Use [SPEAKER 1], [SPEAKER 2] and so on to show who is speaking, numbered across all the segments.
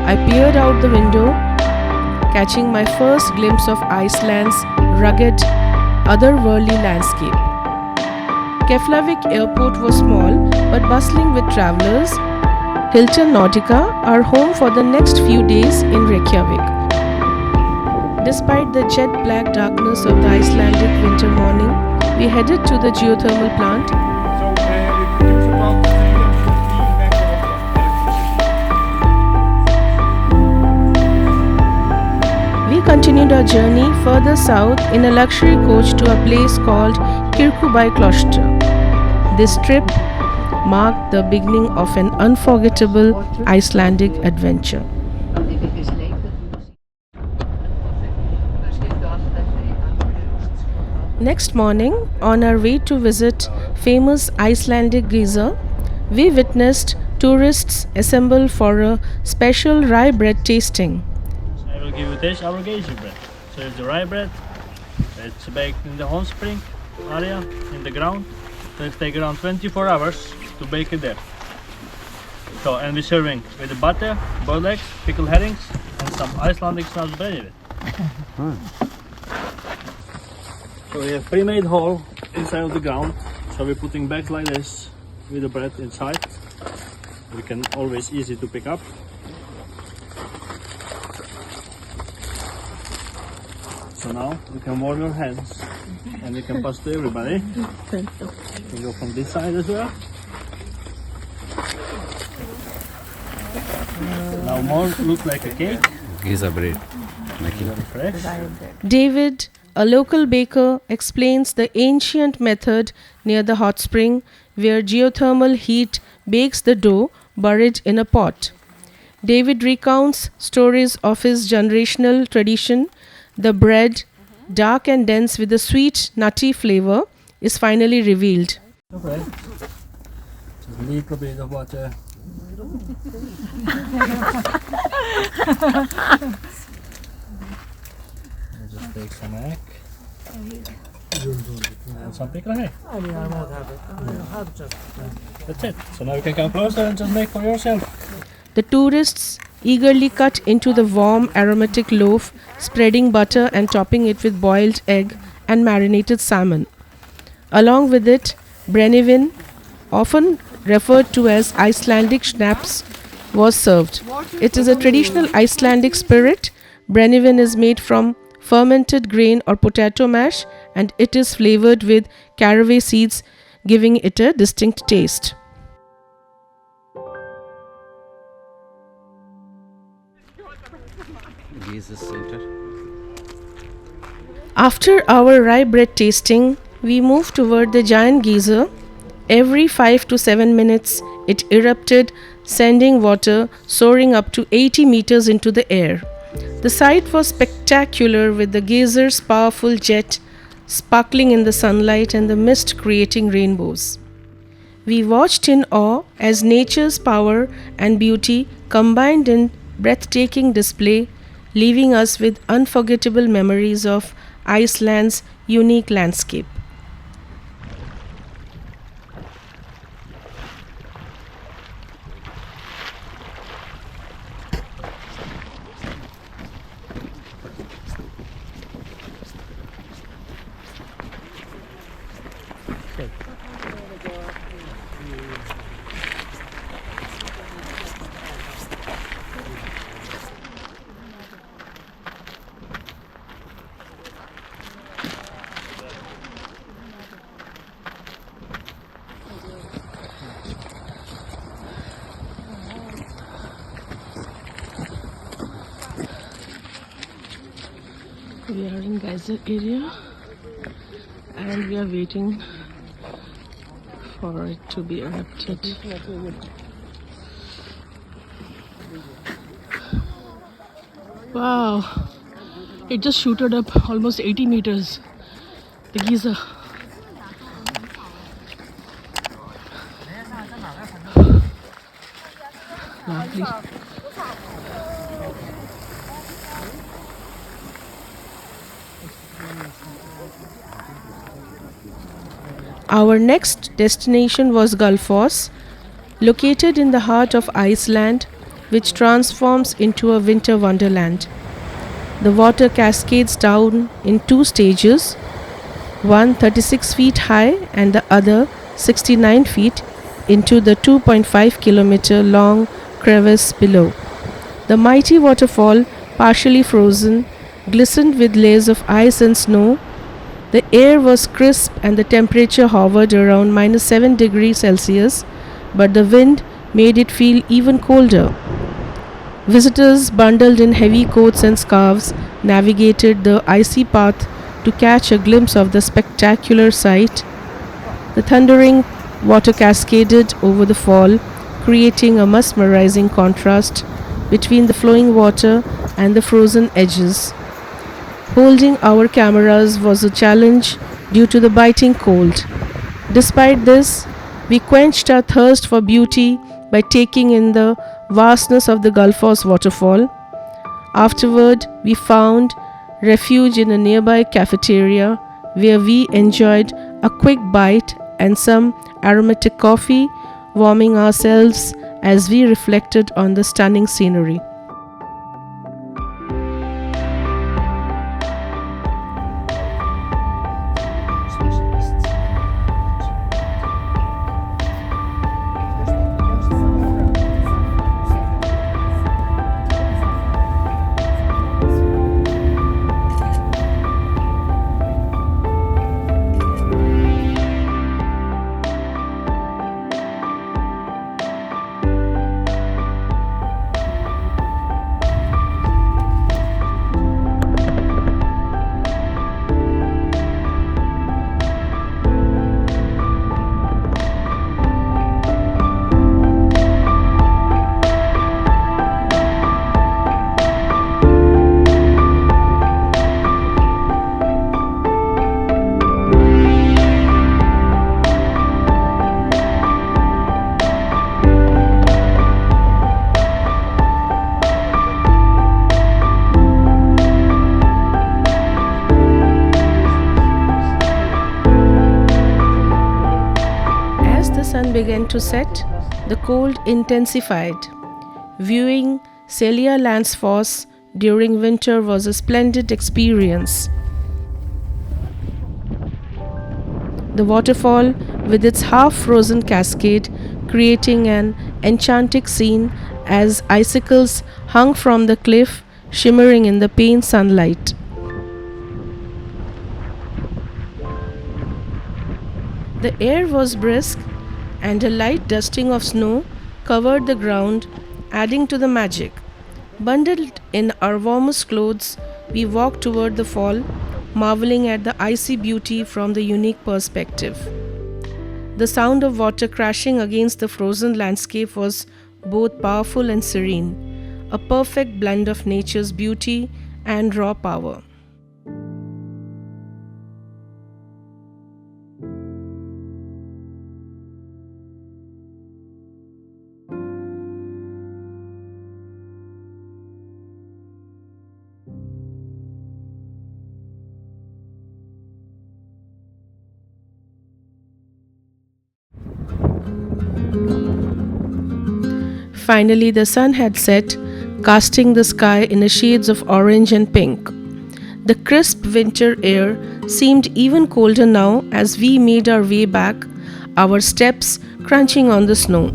[SPEAKER 1] I peered out the window, catching my first glimpse of Iceland's rugged, otherworldly landscape. Keflavik airport was small but bustling with travelers. Hilton Nautica, our home for the next few days in Reykjavik. Despite the jet black darkness of the Icelandic winter morning, we headed to the geothermal plant. We continued our journey further south in a luxury coach to a place called Kirkjubæjarklaustur. This trip marked the beginning of an unforgettable Icelandic adventure. Next morning, on our way to visit famous Icelandic Geysir, we witnessed tourists assemble for a special rye bread tasting.
[SPEAKER 2] I will give you this, our Geysir bread. So it's the rye bread, it's baked in the hot spring area, in the ground. So it takes around 24 hours to bake it there. So, and we're serving with the butter, boiled eggs, pickled herrings, and some Icelandic snaps bread in it. So we have pre-made hole inside of the ground. So we're putting bags like this with the bread inside. We can always easy to pick up. So now you can warm your hands and you can pass to everybody. You can go from this side as well. Now more look like a cake.
[SPEAKER 3] Geysir bread.
[SPEAKER 2] Very fresh.
[SPEAKER 1] David, a local baker, explains the ancient method near the hot spring where geothermal heat bakes the dough buried in a pot. David recounts stories of his generational tradition. The bread, dark and dense with a sweet, nutty flavor, is finally revealed.
[SPEAKER 2] Okay. Just a little bit of water. Just take some egg. And some pickled hay. That's it. So now you can come closer and just make for yourself.
[SPEAKER 1] The tourists eagerly cut into the warm, aromatic loaf, spreading butter and topping it with boiled egg and marinated salmon. Along with it, brennivin, often referred to as Icelandic schnapps, was served. It is a traditional Icelandic spirit. Brennivin is made from fermented grain or potato mash, and it is flavored with caraway seeds, giving it a distinct taste.
[SPEAKER 3] Geysir center.
[SPEAKER 1] After our rye bread tasting, we moved toward the giant geyser. Every 5 to 7 minutes, it erupted, sending water soaring up to 80 meters into the air. The sight was spectacular, with the geysers' powerful jet sparkling in the sunlight and the mist creating rainbows. We watched in awe as nature's power and beauty combined in breathtaking display, leaving us with unforgettable memories of Iceland's unique landscape. We are in Geysir area and we are waiting for it to be erupted. Wow, it just shooted up almost 80 meters. The geyser. Lovely. Our next destination was GULLFOSS, located in the heart of Iceland, which transforms into a winter wonderland. The water cascades down in two stages, one 36 feet high and the other 69 feet, into the 2.5-kilometer long crevasse below. The mighty waterfall, partially frozen, glistened with layers of ice and snow. The air was crisp and the temperature hovered around -7 degrees Celsius, but the wind made it feel even colder. Visitors, bundled in heavy coats and scarves, navigated the icy path to catch a glimpse of the spectacular sight. The thundering water cascaded over the fall, creating a mesmerizing contrast between the flowing water and the frozen edges. Holding our cameras was a challenge due to the biting cold. Despite this, we quenched our thirst for beauty by taking in the vastness of the GULLFOSS waterfall. Afterward, we found refuge in a nearby cafeteria where we enjoyed a quick bite and some aromatic coffee, warming ourselves as we reflected on the stunning scenery. Sun began to set, the cold intensified. Viewing SELJALANDSFOSS during winter was a splendid experience. The waterfall, with its half-frozen cascade, creating an enchanting scene as icicles hung from the cliff, shimmering in the pale sunlight. The air was brisk, and a light dusting of snow covered the ground, adding to the magic. Bundled in our warmest clothes, we walked toward the fall, marveling at the icy beauty from the unique perspective. The sound of water crashing against the frozen landscape was both powerful and serene, a perfect blend of nature's beauty and raw power. Finally, the sun had set, casting the sky in the shades of orange and pink. The crisp winter air seemed even colder now as we made our way back, our steps crunching on the snow.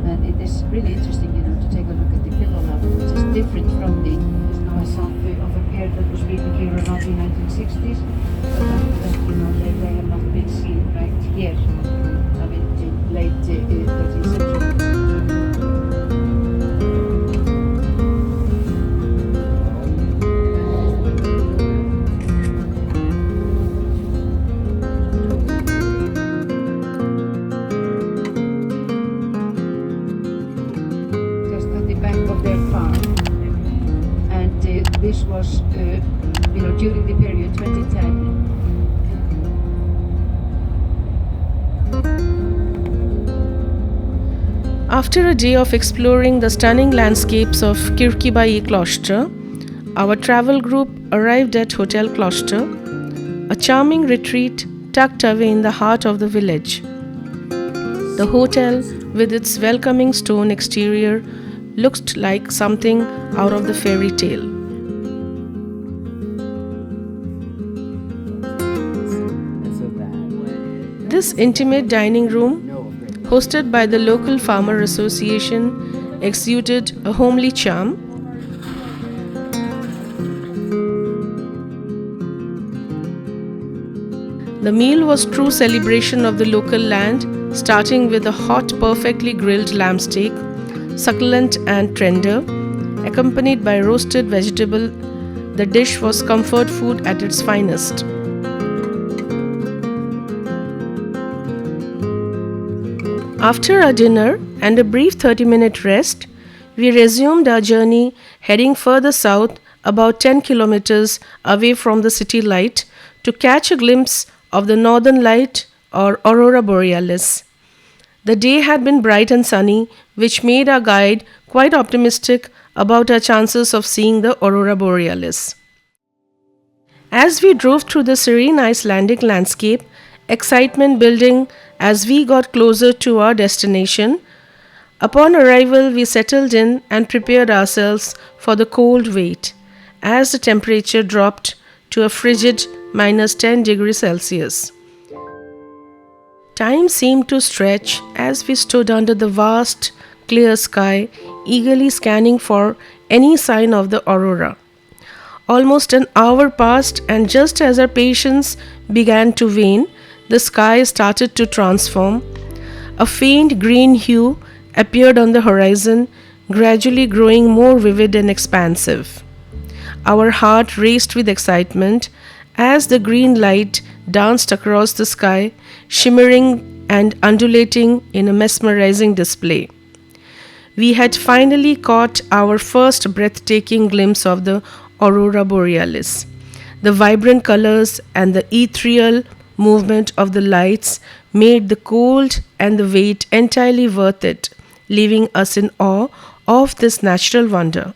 [SPEAKER 4] And it is really interesting, to take a look at the pillow level, which is different from the of a pair that was written here around the 1960s, but they have not been seen right here, the late 13th century. Just at the back of their farm. This was, during the period 2010.
[SPEAKER 1] After a day of exploring the stunning landscapes of Kirkjubæi Kloster, Our travel group arrived at Hotel Kloster, a charming retreat tucked away in the heart of the village. The hotel, with its welcoming stone exterior, looked like something out of the fairy tale. This intimate dining room, hosted by the local farmer association, exuded a homely charm. The meal was true celebration of the local land, starting with a hot, perfectly grilled lamb steak, succulent and tender, accompanied by roasted vegetable. The dish was comfort food at its finest. After our dinner and a brief 30-minute rest, we resumed our journey, heading further south about 10 kilometers away from the city light to catch a glimpse of the northern light or aurora borealis. The day had been bright and sunny, which made our guide quite optimistic about our chances of seeing the aurora borealis. As we drove through the serene Icelandic landscape, excitement building as we got closer to our destination. Upon arrival, we settled in and prepared ourselves for the cold wait as the temperature dropped to a frigid -10 degrees Celsius. Time seemed to stretch as we stood under the vast, clear sky, eagerly scanning for any sign of the aurora. Almost an hour passed, and just as our patience began to wane, the sky started to transform. A faint green hue appeared on the horizon, gradually growing more vivid and expansive. Our heart raced with excitement as the green light danced across the sky, shimmering and undulating in a mesmerizing display. We had finally caught our first breathtaking glimpse of the aurora borealis. The vibrant colors and the ethereal movement of the lights made the cold and the wait entirely worth it, leaving us in awe of this natural wonder.